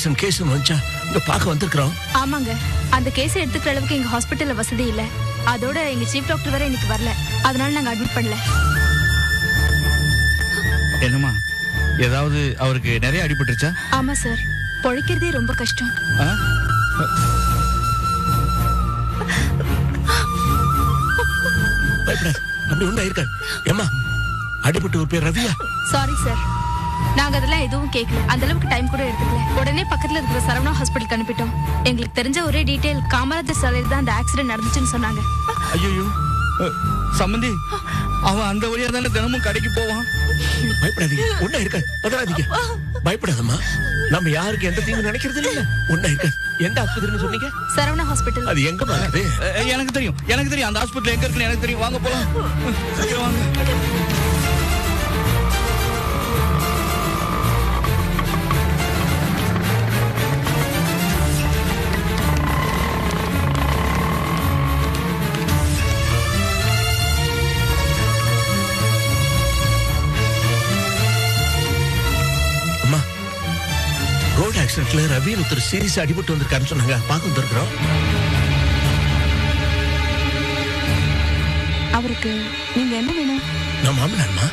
Accident case வந்துச்சா இங்க பார்க்க வந்திருக்கிறோம். ஆமாங்க, அந்த கேஸ் எடுத்துக்கிற அளவுக்கு எங்க ஹாஸ்பிட்டல்ல வசதி இல்ல. அதோட எங்க சீஃப் டாக்டர் வேற இன்னைக்கு வரல. அதனால நாங்க அட்மிட் பண்ணல. என்னம்மா, ஏதாவது அவருக்கு நிறைய அடிபட்டுருச்சா? ஆமா சார், பொழைக்கிறதே ரொம்ப கஷ்டம். பயப்படாது, அப்படி ஒண்ணு இருக்காது. ஏமா, அடிபட்டு ஒரு பேர் ரவியா? சாரி சார், நாங்க அதெல்லாம் எதுவும் கேட்கல. அந்த அளவுக்கு டைம் கூட எடுத்துக்கல. உடனே பக்கத்துல இருக்கிற சரவணா ஹாஸ்பிட்டல் அனுப்பிட்டோம். எங்களுக்கு தெரிஞ்ச ஒரே டீடைல் காமராஜர் சாலையில தான் அந்த ஆக்சிடென்ட் நடந்துச்சுன்னு சொன்னாங்க. ஐயோ சம்பந்தி, அவன் அந்த வழியா தானே தினமும் கடைக்கு போவான். பயப்படாதீங்க, ஒண்ணா இருக்காது. பதறாதீங்க, பயப்படாதம்மா. நம்ம யாருக்கு எந்த தீங்கு நினைக்கிறது இல்ல. ஒண்ணா இருக்காது. எந்த ஆஸ்பத்திரின்னு சொன்னீங்க? சரவணா ஹாஸ்பிட்டல். அது எங்க பாக்குது? எனக்கு தெரியும் அந்த ஹாஸ்பிட்டல் எங்க இருக்குன்னு எனக்கு தெரியும். வாங்க போலாம், வாங்க. ரோட் ஆக்சிடென்ட்ல ரவின்னு ஒருத்தர் சீரியஸா அடிபட்டு வந்திருக்காருன்னு சொன்னாங்க. பார்க்க வந்திருக்கிறோம். அவருக்கு நீங்க என்ன வேணும்? நான் மாமனார்மா,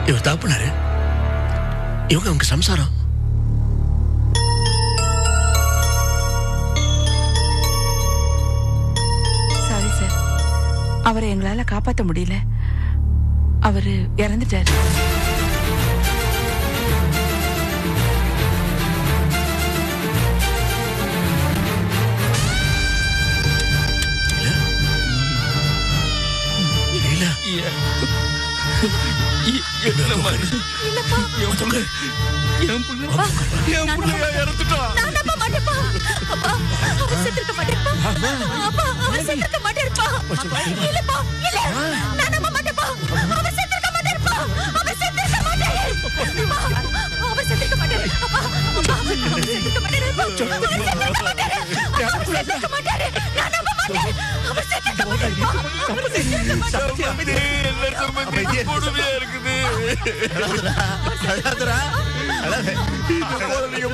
இவர் தாப்புனாரு, இவங்க உங்க சம்சாரம். சாரி சார், அவரை எங்களால காப்பாற்ற முடியல. அவரு இறந்துட்டாரு.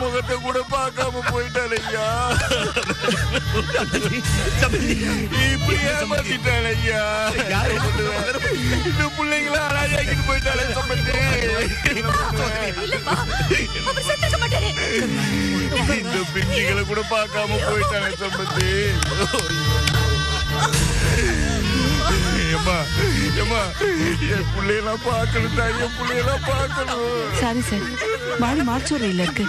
முகத்தை கூட பார்க்காம போயிட்டாலையா, இப்படி ஏமாத்திட்டாலையா. இந்த பிள்ளைங்களா அழகாக்கிட்டு போயிட்டாலே இந்த பிஞ்சுகளை கூட பார்க்காம போயிட்டாலே சம்பந்தி. என் பிள்ளையெல்லாம் பார்க்கணும் தான், என் பிள்ளையெல்லாம் பார்க்கணும். சாரி சார், பாடி மார்ச்சோரியில இருக்கு.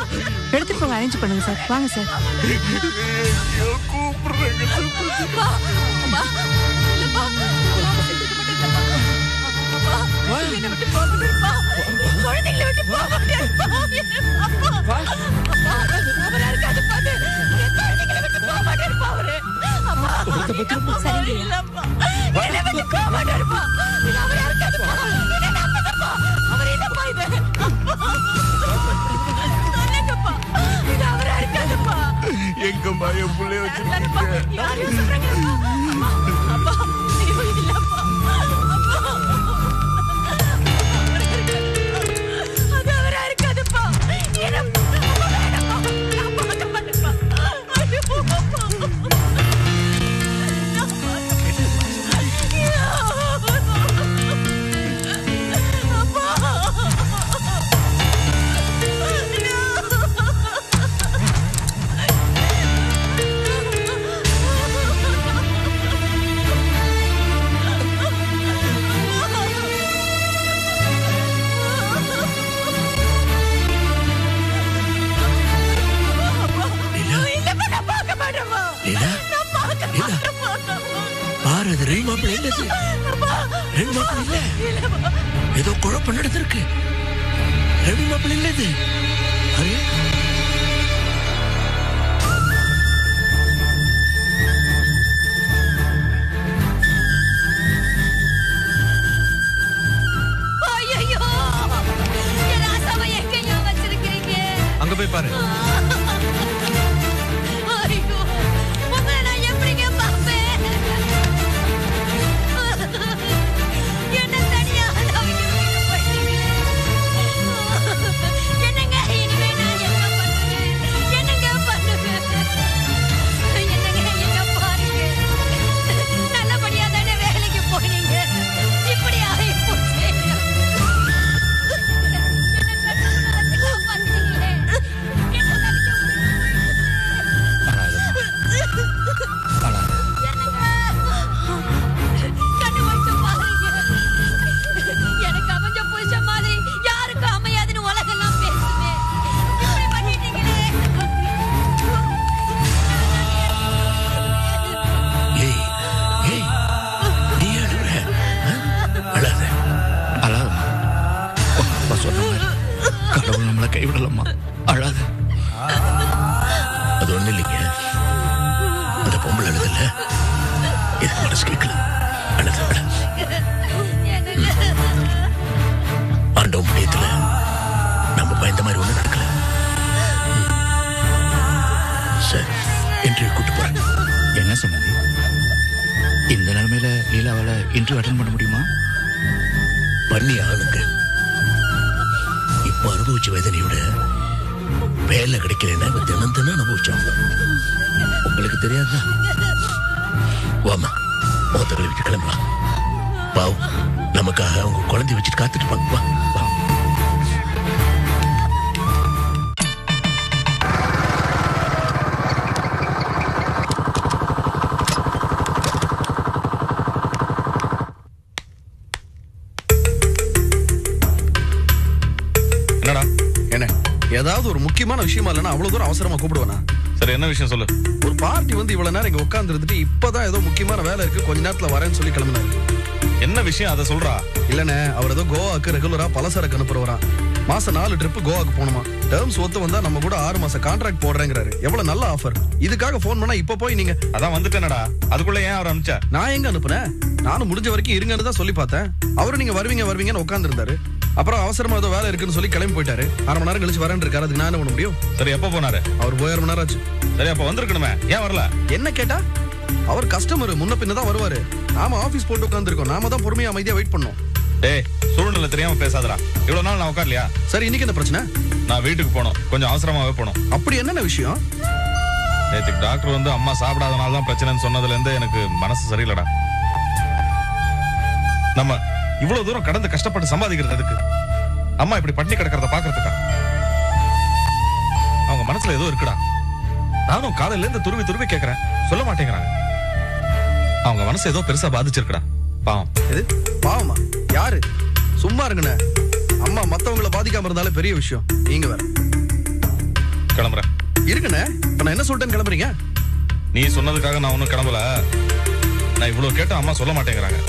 எடுத்துட்டு போங்க, அரேஞ்ச் பண்ணுங்க சார். வாங்க சார். கூப்பிடுறேங்க. எங்கம்மா என் பிள்ளைய வச்சிருக்கீங்க? ஏதோ குழப்பம் நடந்திருக்கு. ரவி மாப்பிள்ளை இல்லது. அங்க போய் பாரு. என்னங்க இனிமே ஒண்ணு இல்லைங்க. அந்த பொம்பளை அழுதுல எனக்கு மனசு கேட்கல. அழுது ஆண்டவன் முடியத்துல நம்ம பயந்த மாதிரி ஒண்ணு நடக்கல. சார் இன்டர்வியூ கூட்டு போறேன். என்ன சம்மந்தி, இந்த நிலைமையில லீலாவால இன்டர்வியூ அட்டென்ட் பண்ண முடியுமா? பண்ணி ஆளுங்க. இப்ப அனுபவிச்ச வேதனையோட வேலை கிடைக்கலன்னா தினம் தினம் அனுபவிச்சாங்க. உங்களுக்கு தெரியாதா? வாமா, மொத்த கழுவிட்டு கிளம்பலாம். பாவம், நமக்காக அவங்க குழந்தை வச்சுட்டு காத்துட்டு இருப்பாங்க. வா வா. ஏதாவது ஒரு முக்கியமான விஷயமா இல்லைன்னா அவ்வளவு தூரம் அவசரமா கூப்பிடுவேனா? சரி, என்ன விஷயம் சொல்லு. ஒரு பார்ட்டி வந்து இவ்வளவு நேரம் இங்க உட்கார்ந்து இருந்துட்டு இப்பதான் ஏதோ முக்கியமான வேலை இருக்கு, கொஞ்ச நேரத்துல வரேன்னு சொல்லி கிளம்பினாரு. என்ன விஷயம் அதை சொல்றா. இல்லனே, அவர் ஏதோ கோவாக்கு ரெகுலரா பலசரக்கு அனுப்புறவரா. மாசம் 4 ட்ரிப் கோவாக்கு போகணுமா. டேர்ம்ஸ் ஒத்து வந்தா நம்ம கூட 6 மாசம் கான்ட்ராக்ட் போடுறேங்கிறாரு. எவ்வளவு நல்ல ஆஃபர். இதுக்காக போன் பண்ணா இப்ப போய் நீங்க அதான் வந்துட்டேனடா. அதுக்குள்ள ஏன் அவர் அனுப்பிச்சா? நான் எங்க அனுப்புனேன்? நானும் முடிஞ்ச வரைக்கும் இருங்கன்னு தான் சொல்லி பார்த்தேன். அவரும் நீங்க வருவீங்கன்னு உட்கார்ந்து இருந்தாரு. அப்புறம் அவசரமா ஏதோ வேலை இருக்குன்னு சொல்லி கிளம்பி போயிட்டாரு. 1/2 மணி நேரம் கழிச்சு வரேன்னு இருக்காரு. அதுக்கு நான் என்ன பண்ண முடியும்? சரி, எப்ப போனாரு? அவர் போய் 1/2 மணி நேரம் ஆச்சு. சரி, அப்ப வந்திருக்கணுமே, ஏன் வரல? என்ன கேட்டா? அவர் கஸ்டமர், முன்ன பின்ன தான் வருவாரு. நாம ஆபீஸ் போட்டு உட்கார்ந்துருக்கோம். நாம தான் பொறுமையா அமைதியா வெயிட் பண்ணோம். டேய், சூழ்நிலை தெரியாம பேசாதடா. இவ்வளவு நாள் நான் உட்கார்லையா? சரி, இன்னைக்கு என்ன பிரச்சனை? நான் வீட்டுக்கு போனோம், கொஞ்சம் அவசரமாவே போனோம். அப்படி என்னென்ன விஷயம்? நேத்துக்கு டாக்டர் வந்து அம்மா சாப்பிடாதனால தான் பிரச்சனைன்னு சொன்னதுல இருந்து எனக்கு மனசு சரியில்லடா. நம்ம இவ்வளவு தூரம் கடந்து கஷ்டப்பட்டு சம்பாதிக்கிறது எதுக்கு? அம்மா இப்படி பட்டினி கிடக்கிறத பாக்குறதுக்கா? அவங்க மனசுல ஏதோ இருக்குடா. நானும் காலையில இருந்து துருவி துருவி கேட்கிறேன், சொல்ல மாட்டேங்கிறாங்க. அவங்க மனசு ஏதோ பெருசா பாதிச்சிருக்குடா. பாவம். இது பாவமா? யாரு? சும்மா இருங்கண்ணே. அம்மா மத்தவங்களை பாதிக்காம இருந்தாலே பெரிய விஷயம். நீங்க வேற. கிளம்புறேன். இருக்குண்ணே, இப்ப நான் என்ன சொல்லிட்டேன்னு கிளம்புறீங்க? நீ சொன்னதுக்காக நான் ஒன்னும் கிளம்பல. நான் இவ்வளவு கேட்டு அம்மா சொல்ல மாட்டேங்கிறாங்க.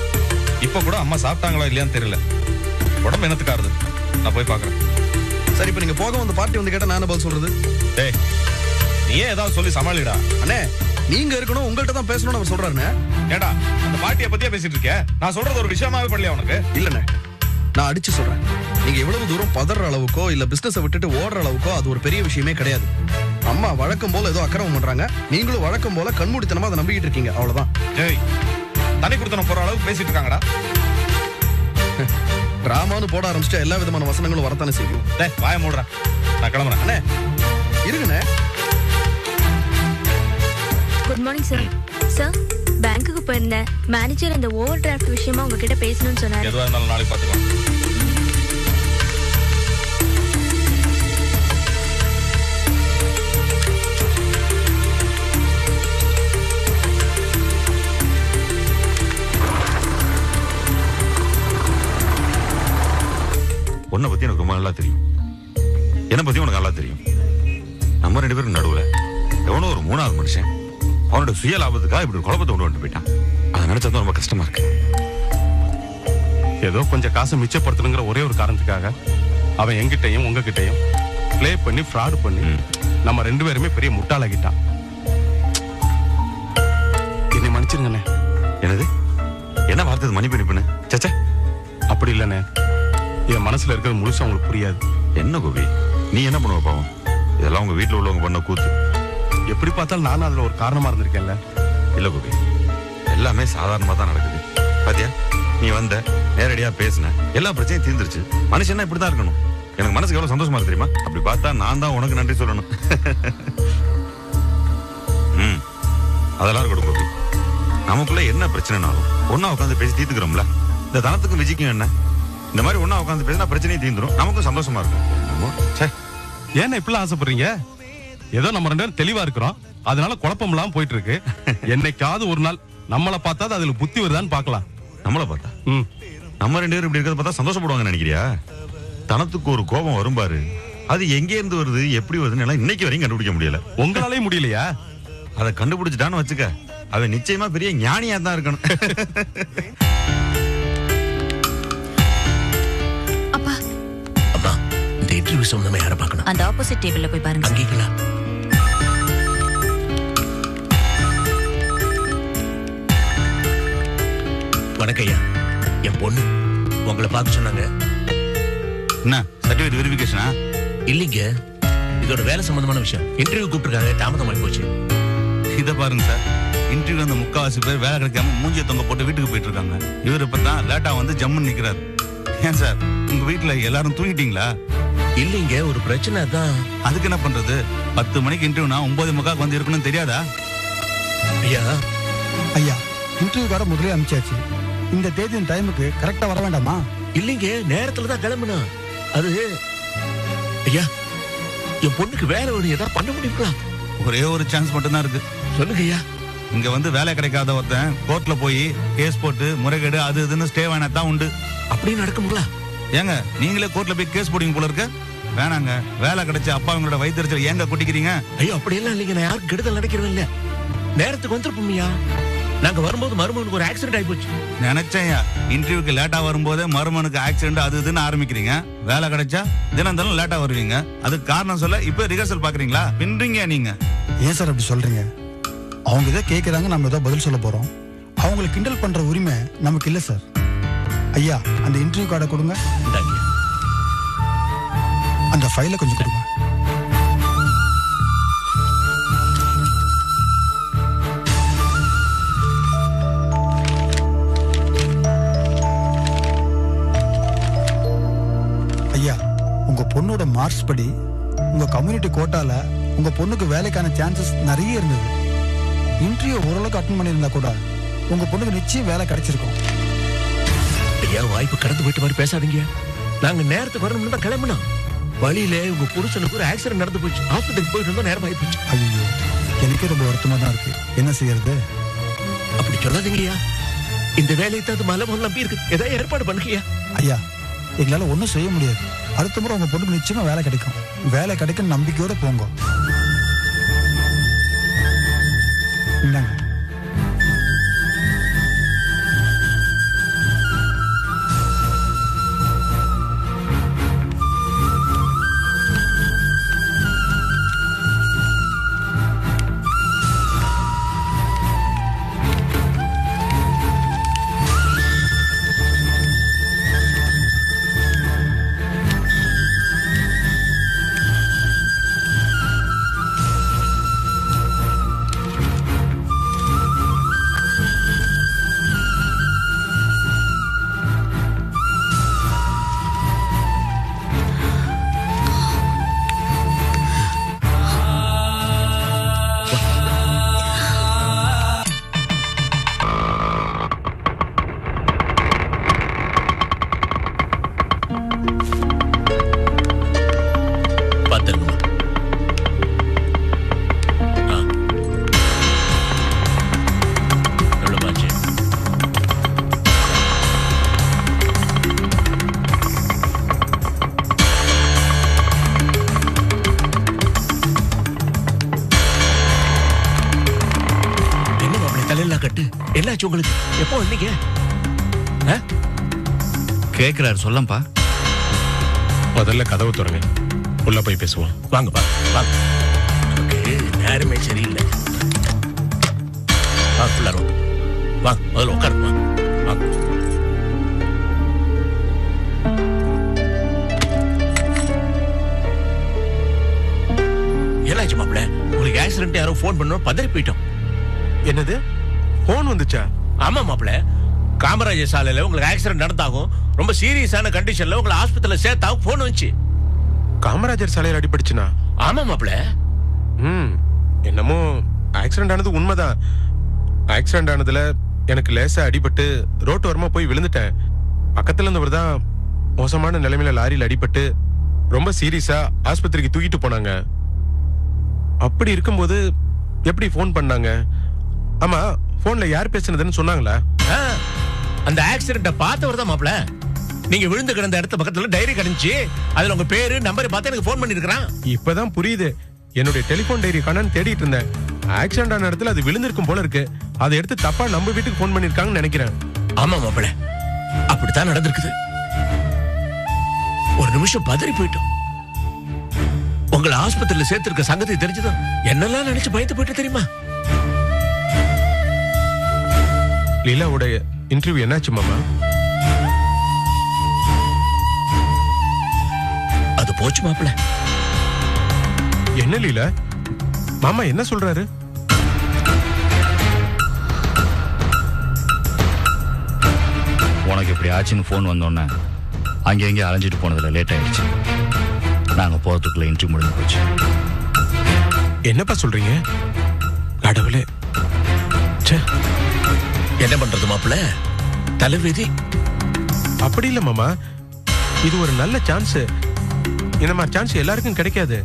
இப்ப கூட அம்மா சாப்பிட்டாங்களா இல்லையான்னு தெரியல. உடம்பு என்னத்துக்காருது? நான் போய் பாக்குறேன். சரி, இப்ப நீங்க போக வந்து பார்ட்டி வந்து கேட்டா நான் பதில் சொல்றது? டேய், நீயே ஏதாவது சொல்லி சமாளிடா. அண்ணே, நீங்க இருக்கணும், உங்கள்கிட்ட தான் பேசணும்னு அவர் சொல்றாருண்ணே. ஏடா, அந்த பாட்டியை பத்தியா பேசிட்டு இருக்க? நான் சொல்றது ஒரு விஷயமாவே பண்ணலையா உனக்கு? இல்லண்ணே, நான் அடிச்சு சொல்றேன். நீங்க எவ்வளவு தூரம் பதற அளவுக்கோ இல்ல பிசினஸை விட்டுட்டு ஓடுற அளவுக்கோ அது ஒரு பெரிய விஷயமே கிடையாது. அம்மா வழக்கம் போல ஏதோ அக்கிரமம் பண்றாங்க. நீங்களும் வழக்கம் போல கண்மூடித்தனமா அதை நம்பிக்கிட்டு இருக்கீங்க. அவ்வளவுதான். ஜெய், தனி கொடுத்தனம் போற அளவுக்கு பேசிட்டு இருக்காங்கடா. டிராமான்னு போட ஆரம்பிச்சுட்டா எல்லா விதமான வசனங்களும் வரத்தானே செய்யும். டேய், வாய மூடுறேன். நான் கிளம்புறேன். அண்ணே, இருங்கண்ணே. Good morning sir. சார், பேங்க்குக்கு போயிருந்தேன். மேனேஜர் அந்த ஓவர் டிராஃப்ட் விஷயமா உங்ககிட்ட பேசணும்னு சொன்னாரு. எதுவா இருந்தாலும் நாளைக்கு பாத்துக்கலாம். உன்னை பத்தி எனக்கு ரொம்ப நல்லா தெரியும். என்னை பத்தி உனக்கு நல்லா தெரியும். நம்ம 2 பேருக்கு நடுவுல எவனோ ஒரு 3வது மனுஷன் அவனோட சுய லாபத்துக்காக இப்படி குழப்பத்தை கொண்டு வந்து போயிட்டான். அதை நினைச்சது ரொம்ப கஷ்டமா இருக்கு. ஏதோ கொஞ்சம் காசை மிச்சப்படுத்தணுங்கிற ஒரே ஒரு காரணத்துக்காக அவன் எங்கிட்டையும் உங்ககிட்டையும் பிளே பண்ணி ஃப்ராட் பண்ணி நம்ம 2 பேருமே பெரிய முட்டாளாகிட்டான். என்னை மன்னிச்சிருங்கண்ணே. என்னது? என்ன வார்த்தை மன்னிப்பு? சச்சா, அப்படி இல்லைண்ணே. என் மனசுல இருக்கிறது முழுசா உங்களுக்கு புரியாது. என்ன கோபி, நீ என்ன பண்ணுவ? பாவம், இதெல்லாம் உங்க வீட்டுல உள்ளவங்க பண்ண கூத்து. எப்படி பார்த்தாலும் நானும் அதுல ஒரு காரணமா இருந்திருக்கேன்ல. இல்ல கோபி, எல்லாமே சாதாரணமா தான் நடக்குது. பாத்தியா, நீ வந்த நேரடியா பேசின, எல்லா பிரச்சனையும் தீர்ந்துருச்சு. மனுஷன்னா இப்படிதான் இருக்கணும். எனக்கு மனசுக்கு எவ்வளவு சந்தோஷமா இருக்கு தெரியுமா? அப்படி பார்த்தா நான் தான் உனக்கு நன்றி சொல்லணும். அதெல்லாம் இருக்கட்டும் கோபி. நமக்குள்ள என்ன பிரச்சனைனாலும் ஒன்னா உட்காந்து பேசி தீர்த்துக்கிறோம்ல. இந்த தனத்துக்கும் விஜய்க்கும் என்ன, இந்த மாதிரி ஒன்னா உட்காந்து பேசினா பிரச்சனையும் தீர்ந்துரும், நமக்கும் சந்தோஷமா இருக்கும். ஏன்னா இப்படிலாம் ஆசைப்படுறீங்க? ஏதோ நம்ம 2 பேரும் தெளிவா இருக்கிறோம், அதனால குழப்பம் இல்லாம போயிட்டு இருக்கு. என்னைக்காவது ஒரு நாள் நம்மளை பார்த்தா அதுல புத்தி வருதான்னு பாக்கலாம். நம்மளை பார்த்தா நம்ம 2 பேரும் இப்படி இருக்கிறத பார்த்தா சந்தோஷப்படுவாங்கன்னு நினைக்கிறியா? தனத்துக்கு ஒரு கோபம் வரும்பாரு, அது எங்கே இருந்து வருது, எப்படி வருதுன்னு எல்லாம் இன்னைக்கு வரையும் கண்டுபிடிக்க முடியல. உங்களாலே முடியலையா? அதை கண்டுபிடிச்சிட்டான்னு வச்சுக்க, அவன் நிச்சயமா பெரிய ஞானியா தான் இருக்கணும். அப்பா, அப்பா, இந்த இன்டர்வியூ சம்பந்தமா யாரை பார்க்கணும்? அந்த ஆப்போசிட் டேபிள்ல போய் பாருங்க. அங்கீங்களா? பார்க்க சொன்னாங்க. என்ன சர்டிஃபிகேட் வெரிஃபிகேஷனா? இல்லைங்க, இதோட வேலை சம்பந்தமான விஷயம். இன்டர்வியூ கூப்பிட்டுருக்காங்க, தாமதமாகி போச்சு. இதை பாருங்க சார், இன்டர்வியூ அந்த 3/4 பேர் வேலை கிடைக்காம மூஞ்சிய தொங்க போட்டு வீட்டுக்கு போயிட்டு இருக்காங்க. இவர் இப்பதான் லேட்டா வந்து ஜம்முன்னு நிக்கிறாரு. ஏன் சார், உங்க வீட்டுல எல்லாரும் தூங்கிட்டீங்களா? இல்லைங்க, ஒரு பிரச்சனை தான். அதுக்கு என்ன பண்றது? 10 மணிக்கு இன்டர்வியூனா 9:45 வந்து இருக்கணும்னு தெரியாதா? ஐயா ஐயா, இன்டர்வியூ கார முதலே அனுப்பிச்சாச்சு. இந்த தேதி டைமுக்கு கரெக்டா வர வேண்டாமா? இல்லைங்க, நேரத்துல தான் கிளம்பணும். அது ஐயா, என் பொண்ணுக்கு வேலை வேணும், ஏதாவது பண்ண முடியுங்களா? ஒரே ஒரு சான்ஸ் மட்டும் தான் இருக்கு. சொல்லுங்க ஐயா. இங்க வந்து வேலை கிடைக்காத ஒருத்தன் கோர்ட்ல போய் கேஸ் போட்டு முறைகேடு அது இதுன்னு ஸ்டே வேணாதான் உண்டு. அப்படி நடக்குங்களா? ஏங்க நீங்களே கோர்ட்ல போய் கேஸ் போடுவீங்க போல இருக்க. வேணாங்க, வேலை கிடைச்ச அப்பா அவங்களோட வயிற்றுச்சல் ஏங்க குட்டிக்கிறீங்க? ஐயோ அப்படியெல்லாம் இல்லைங்க, நான் யாருக்கு கெடுதல் நினைக்கிறேன் இல்ல. நேரத்துக்கு வந்துருப்போம்யா. நாங்க வரும்போது மருமகனுக்கு ஒரு ஆக்சிடென்ட் ஆகி போச்சு. நினைச்சேன் இன்டர்வியூக்கு லேட்டா வரும்போதே மருமனுக்கு ஆக்சிடென்ட் அது இதுன்னு ஆரம்பிக்கிறீங்க. வேலை கிடைச்சா தினம் லேட்டா வருவீங்க. அதுக்கு காரணம் சொல்ல இப்ப ரிஹர்சல் பாக்குறீங்களா? பின்றீங்க நீங்க. ஏன் சார் அப்படி சொல்றீங்க? அவங்க ஏதோ கேட்கறாங்க, நம்ம ஏதோ பதில் சொல்ல போறோம். அவங்களை கிண்டல் பண்ற உரிமை நமக்கு இல்ல சார். ஐயா, அந்த இன்டர்வியூ கார்டை கொடுங்க. இந்தாங்க. அந்த ஃபைலை கொஞ்சம் கொடுங்க. ஐயா, உங்க பொண்ணோட மார்க்ஸ் படி உங்க கம்யூனிட்டி கோட்டால உங்க பொண்ணுக்கு வேலைக்கான சான்சஸ் நிறைய இருந்தது. இன்டர்வியூ ஓரளவுக்கு அட்டெண்ட் பண்ணியிருந்தா கூட உங்க பொண்ணுக்கு நிச்சயம் வேலை கிடைச்சிருக்கும். ஐயா, வாய்ப்பு கடந்து போயிட்டு மாதிரி பேசாதீங்க. நாங்க நேரத்துக்கு வரணும்னு தான் கிளம்பினோம். வழியில உங்க புருஷனுக்கு ஒரு ஆக்சிடென்ட் நடந்து போச்சு. ஹாஸ்பிட்டலுக்கு போயிட்டு இருந்தோம், நேரம் ஆகி போச்சு. ஐயோ, எனக்கே ரொம்ப வருத்தமா தான் இருக்கு. என்ன செய்யறது? அப்படி சொல்லாதீங்கய்யா. இந்த வேலையை தான் மலை முதல் நம்பி இருக்கு. ஏதாவது ஏற்பாடு பண்ணுங்கய்யா. ஐயா, எங்களால ஒன்றும் செய்ய முடியாது. அடுத்த முறை உங்க பொண்ணுக்கு நிச்சயமா வேலை கிடைக்கும். வேலை கிடைக்கும் நம்பிக்கையோட போங்க. இந்தாங்க. என்னாச்சு உங்களுக்கு? எப்போ வந்தீங்க? கேக்குறாரு, சொல்லப்பா. முதல்ல கதவு திறங்க, உள்ள போய் பேசுவோம். வாங்கப்பா வாங்க. நேரமே சரியில்லை. வாங்க உள்ளார வாங்க, முதல்ல உட்காருமா. வாங்க. என்னாச்சு மாப்பிள்ள? உங்களுக்கு ஆக்சிடென்ட் யாரோ போன் பண்ணோம், பதறி போயிட்டோம். என்னது, போன் வந்துச்சா? ஆமா மாப்பிள்ள, காமராஜர் சாலையில உங்களுக்கு ஆக்சிடென்ட் நடந்தாகும், ரொம்ப சீரியஸான கண்டிஷன்ல உங்களை ஹாஸ்பிட்டல்ல சேர்த்தாகும் போன் வந்துச்சு. காமராஜர் சாலையில் அடிபட்டுச்சுனா? ஆமா மாப்பிள்ள. என்னமோ ஆக்சிடென்ட் ஆனது உண்மைதான். ஆக்சிடென்ட் ஆனதுல எனக்கு லேசா அடிபட்டு ரோட்டு ஓரமா போய் விழுந்துட்டேன். பக்கத்துல இருந்தவர் தான் மோசமான நிலைமையில லாரியில் அடிபட்டு ரொம்ப சீரியஸா ஆஸ்பத்திரிக்கு தூக்கிட்டு போனாங்க. அப்படி இருக்கும்போது எப்படி போன் பண்ணாங்க? ஆமா, போன்ல யார் பேசுனதுன்னு சொன்னாங்களா? அந்த ஆக்சிடென்ட்ட பார்த்தவர் தான் மாப்பிள்ள. நீங்க விழுந்து கிடந்த இடத்து பக்கத்துல டைரி கிடைச்சு, அதுல உங்க பேரு நம்பர் பார்த்து எனக்கு போன் பண்ணிருக்கான். இப்பதான் புரியுது. என்னுடைய டெலிபோன் டைரி காணான்னு தேடிட்டு இருந்தேன். ஆக்சிடென்ட் ஆன இடத்துல அது விழுந்திருக்கும் போல இருக்கு. அதை எடுத்து தப்பா நம்ம வீட்டுக்கு போன் பண்ணிருக்காங்கன்னு நினைக்கிறேன். ஆமா மாப்பிள்ள, அப்படித்தான் நடந்திருக்குது. ஒரு நிமிஷம் பதறி போயிட்டோம். உங்களை ஆஸ்பத்திரியில சேர்த்திருக்க சங்கத்தை தெரிஞ்சதும் என்னெல்லாம் நினைச்சு பயந்து போயிட்டு தெரியுமா? லீலாவோட இன்டர்வியூ என்னாச்சு மாமா? போச்சு மாப்பிள்ள. என்ன லீலா, மாமா என்ன சொல்றாரு? உனக்கு இப்படி ஆச்சுன்னு ஃபோன் வந்தோன்னே அங்கே எங்கேயும் அலைஞ்சிட்டு போனதில் லேட் ஆயிடுச்சு. நாங்கள் போகிறதுக்குள்ள இன்ட்ரி முடிஞ்சு போச்சு. என்னப்பா சொல்றீங்க? கடவுளே, என்ன பண்றது மாப்பிள்ள, தலைவிதி. அப்படி இல்ல மாமா, இது ஒரு நல்ல சான்ஸ். இந்த மாதிரி சான்ஸ் எல்லாருக்கும் கிடைக்காது.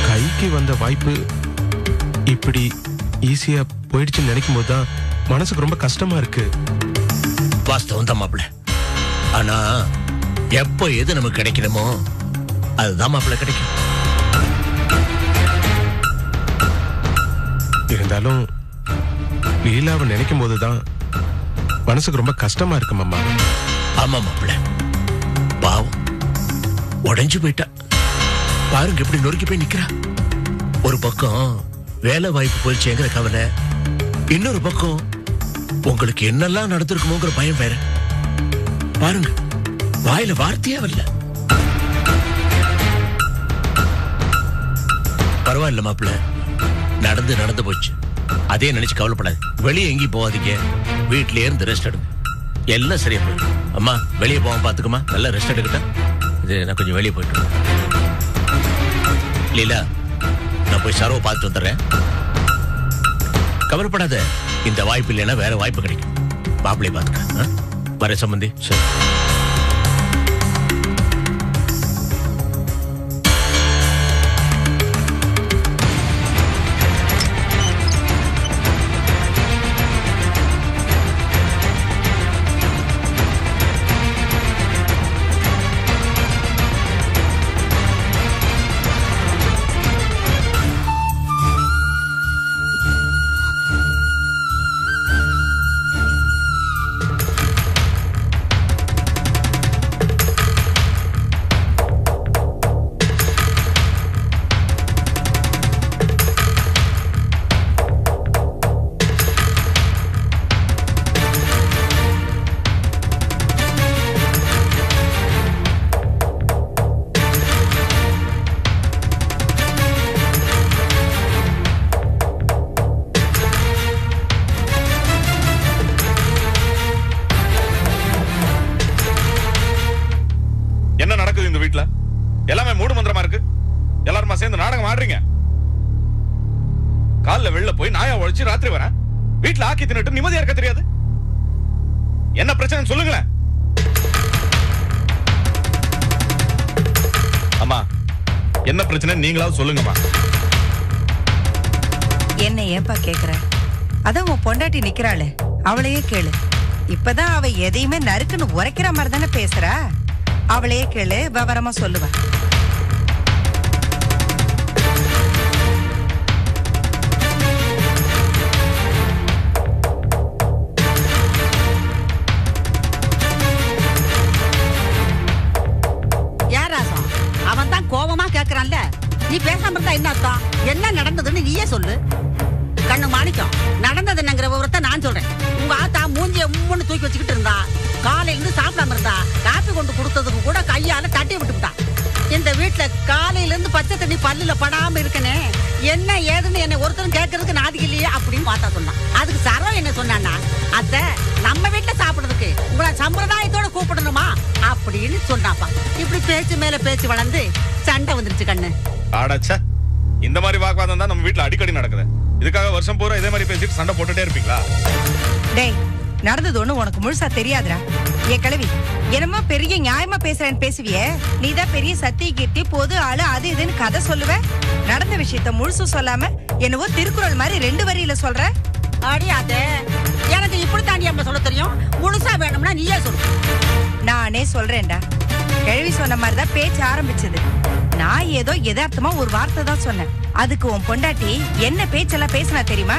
கைக்கு வந்த வாய்ப்பு இப்படி ஈஸியா போயிடுச்சுன்னு நினைக்கும் போதுதான் மனசுக்கு ரொம்ப கஷ்டமா இருக்கு. வாஸ்தவம் தான் மாப்பிள்ள. ஆனா எப்போ எது நமக்கு கிடைக்கணுமோ அதுதான் மாப்பிள்ள கிடைக்கும். இருந்தாலும் லீலாவை நினைக்கும் போதுதான் மனசுக்கு ரொம்ப கஷ்டமா இருக்கு மாமா. ஆமா மாப்பிள்ள, பாவம் உடைஞ்சு போயிட்டா. பாருங்க எப்படி நொறுக்கி போய் நிக்கிறா. ஒரு பக்கம் வேலை வாய்ப்பு போயிடுச்சுங்கிற கவலை, இன்னொரு பக்கம் உங்களுக்கு என்னெல்லாம் நடந்திருக்குமோங்கிற பயம் வேற. பாருங்க வாயில வார்த்தையே வரல. பரவாயில்ல மாப்பிள்ள, நடந்து போச்சு. அதே நினைச்சு கவலைப்படாது. வெளியே எங்கேயும் போகாதீங்க, வீட்டிலே இருந்து ரெஸ்ட் எடுங்க. எல்லாம் சரியா போயிடும். அம்மா வெளியே போகாம பாத்துக்குமா, நல்லா ரெஸ்ட் எடுக்கட்டா. இது நான் கொஞ்சம் வெளியே போயிட்டு லீலா, நான் போய் சரவை பார்த்துட்டு வந்துடுறேன். கவலைப்படாத, இந்த வாய்ப்பு இல்லைன்னா வேற வாய்ப்பு கிடைக்கும். மாப்பிள்ளையை பார்த்துக்க. வர சம்பந்தி. சரி. என்ன நடக்குது இந்த வீட்டுல? எல்லாமே மூடு மந்திரமா இருக்கு. எல்லாருமா சேர்ந்து நாடகம் ஆடுறீங்க. காலைல வெளில போய் நாயா உழைச்சு ராத்திரி வரேன், வீட்டுல ஆக்கி தின்னுட்டு நிம்மதியா இருக்க தெரியாது. என்ன பிரச்சனை சொல்லுங்களேன். அம்மா என்ன பிரச்சனை நீங்களாவது சொல்லுங்கம்மா. என்ன ஏன்பா கேக்குற? அதான் உன் பொண்டாட்டி நிக்கிறாளே, அவளையே கேளு. இப்பதான் அவ எதையுமே நறுக்குன்னு உரைக்கிற மாதிரி தானே பேசுறா. அவளையே கேளு, விவரமா சொல்லுவா. யார் ராசம்? அவன் தான் கோபமா கேக்குறான்ல, நீ பேசாம இருந்தா என்ன அர்த்தம்? என்ன நடந்ததுன்னு நீயே சொல்லு. கண்ணு மாணிக்கம், நடந்தது என்னங்கிற விவரத்தை நான் சொல்றேன். உங்க ஆத்தா மூஞ்சிய மூணு தூக்கி வச்சுக்கிட்டு இருந்தா, காலையில இருந்து சாப்பிடாம இருந்தா, காப்பி கொண்டு கொடுத்ததுக்கு கூட கையால தட்டி விட்டுவிட்டா. இந்த வீட்டுல காலையில இருந்து பச்சை தண்ணி பல்லுல படாம இருக்கனே, என்ன ஏதுன்னு என்னை ஒருத்தரும் கேட்கறதுக்கு நாதிக்கு இல்லையே அப்படின்னு பார்த்தா சொன்னான். அதுக்கு சரவ என்ன சொன்னான்னா, அத்தை நம்ம வீட்டுல சாப்பிடுறதுக்கு உங்களை சம்பிரதாயத்தோட கூப்பிடணுமா அப்படின்னு சொன்னாப்பா. இப்படி பேச்சு மேல பேச்சு வளர்ந்து சண்டை வந்துருச்சு கண்ணு. ஆடாச்சா, இந்த மாதிரி வாக்குவாதம் தான் நம்ம வீட்டுல அடிக்கடி நடக்குது. இதுக்காக வருஷம் பூரா இதே மாதிரி பேசிட்டு சண்டை போட்டுட்டே இருப்பீங்களா? டேய், நடந்தது ஒண்ணு உனக்கு முழுசா தெரியாதுடா. ஏ கிழவி, என்னமோ பெரிய நியாயமா பேசுறேன்னு பேசுவியே, நீதான் பெரிய சத்திய கீர்த்தி பொது ஆளு அது இதுன்னு கதை சொல்லுவ. நடந்த விஷயத்த முழுசு சொல்லாம என்னவோ திருக்குறள் மாதிரி 2 வரியில சொல்ற. அடியாதே, எனக்கு இப்படி தாண்டி அம்மா சொல்ல தெரியும். முழுசா வேணும்னா நீயே சொல்லு. நானே சொல்றேன்டா. கிழவி சொன்ன மாதிரிதான் பேச்சு ஆரம்பிச்சது. நான் ஏதோ யதார்த்தமா ஒரு வார்த்தை தான் சொன்னேன். அதுக்கு உன் பொண்டாட்டி என்ன பேச்செல்லாம் பேசினா தெரியுமா?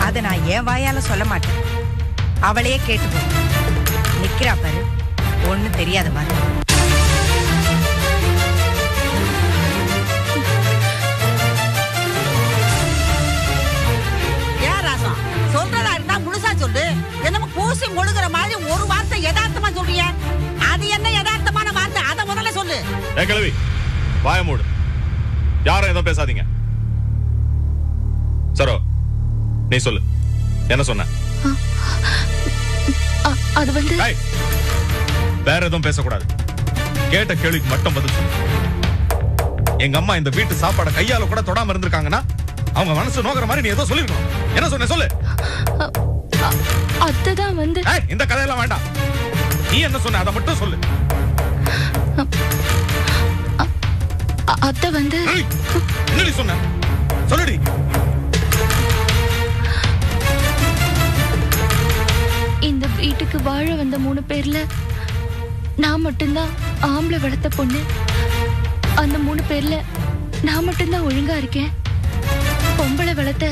அத நான் என் வாயால சொல்ல மாட்டேன், அவளையே கேட்டுக்கோ. நிக்கிறா பாரு, ஒண்ணு தெரியாத மாதிரி. ஏன் ராசம், சொல்றதா இருந்தா முழுசா சொல்லு. என்னமோ பூசி முழுகிற மாதிரி ஒரு வார்த்தை யதார்த்தமா சொல்றீங்க. அது என்ன யதார்த்தமான வார்த்தை? அத முதல்ல சொல்லு. கிழவி வாய மூடு. யாரும் எதுவும் பேசாதீங்க. சரோ, நீ சொல்லு, என்ன சொன்ன? அது வந்து வேற எதுவும் பேசக்கூடாது. கேட்ட கேள்விக்கு மட்டும் பதில் சொல்லு. எங்க அம்மா இந்த வீட்டு சாப்பாட கையால கூட தொடாம இருந்திருக்காங்கன்னா அவங்க மனசு நோக்கிற மாதிரி நீ ஏதோ சொல்லிருக்கணும். என்ன சொன்ன சொல்லு. அத்தைதான் வந்து இந்த கதையெல்லாம் வேண்டாம். நீ என்ன சொன்ன அதை மட்டும் சொல்லு. அத்தை வந்து என்னடி சொன்ன சொல்லுடி. இந்த வீட்டுக்கு வாழ வந்த 3 பேர்ல நான் மட்டும்தான் ஆம்பளை வளர்த்த பொண்ணு. அந்த 3 பேர்ல நான் மட்டும்தான் ஒழுங்கா இருக்கேன். பொம்பளை வளர்த்த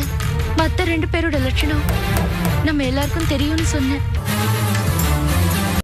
மத்த 2 பேரோட லட்சணம் நம்ம எல்லாருக்கும் தெரியும்னு சொன்னேன்.